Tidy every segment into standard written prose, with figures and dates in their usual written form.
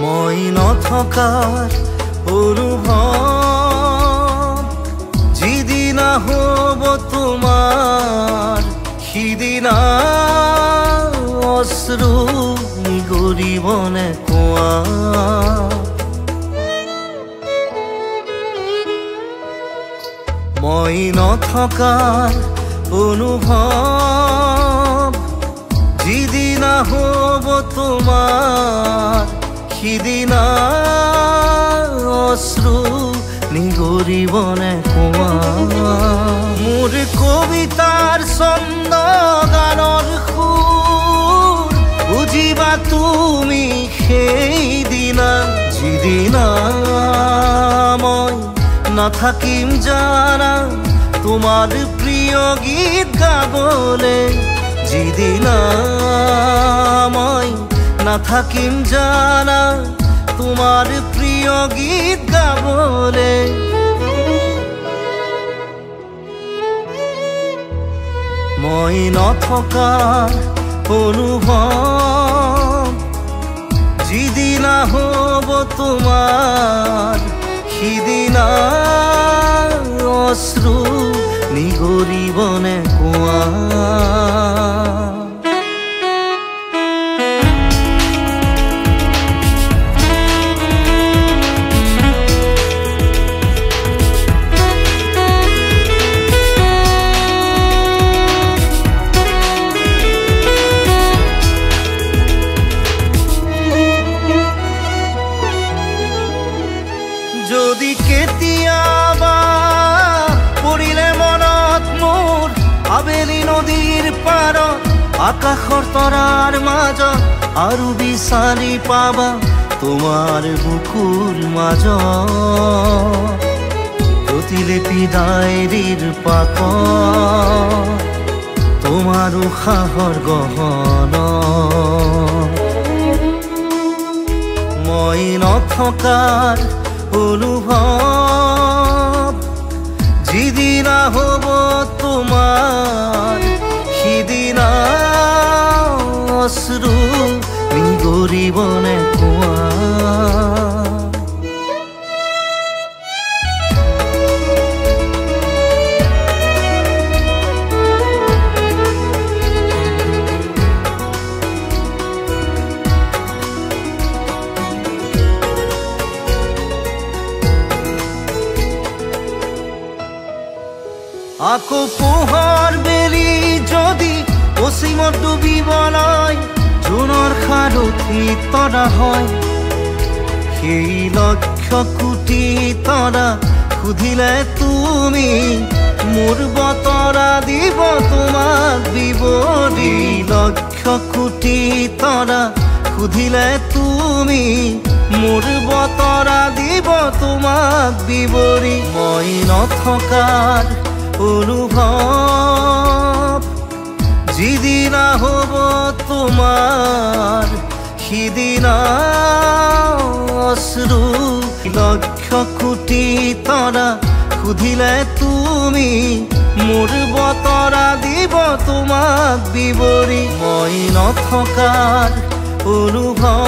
মই নথকাৰ অনুভৱ যিদিনা হ'ব তোমাৰ সিদিনা অশ্ৰু নিগৰিবনে কোৱা মই নথকাৰ অনুভৱ যিদিনা হ'ব তোমাৰ সিদিনা অশ্ৰু নিগৰিবনে কোৱা মোৰ কবিতাৰ ছন্দ গানৰ সুৰ বুজিবা তুমি সেইদিনা যিদিনা মই নাথাকিম জানা তোমাৰ প্ৰিয় গীত গাবলে যিদিনা মই নাথাকিম জানা তোমাৰ প্ৰিয় গীত গাবলে মই নথকাৰ অনুভৱ যিদিনা হ'ব তোমাৰ সিদিনা অশ্ৰু নিগৰিবনে কোৱা যদি কেতিয়াবা পৰিলে মনত মোৰ আবেলি নদীৰ পাৰত আকাশৰ তৰাৰ মাজত আৰু বিচাৰি পাবা তোমাৰ বুকুৰ মাজত প্ৰতিলিপি ডায়েৰীৰ পাতত তোমাৰ উশাহৰ গহনা মই নথকাৰ অনুভৱ যিদিনা হ'ব তোমাৰ সিদিনা অশ্ৰু নিগৰিবনে কোৱা আকৌ পোহৰ বেলি যদি পশ্চিমত ডুবিবলৈ জোনৰ সাৰথি তৰা হয় সেই লক্ষ কোটি তৰা সুধিলে তুমি মোৰ বতৰা দিব তোমাক বিৱৰি লক্ষ কোটি তৰা সুধিলে তুমি মোৰ বতৰা দিব তোমাক বিৱৰি মই নথকাৰ অনুভৱ যিদিনা হ'ব তোমাৰ সিদিনা অশ্ৰু লক্ষ কোটি তৰা সুধিলে তুমি মোৰ বতৰা দিব তোমাক বিৱৰি মই নথকাৰ অনুভৱ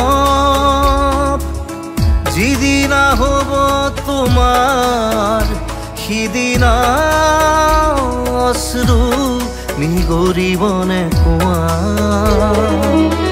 যিদিনা হ'ব তোমাৰ সিদিনা অশ্ৰু নিগৰিবনে কোৱা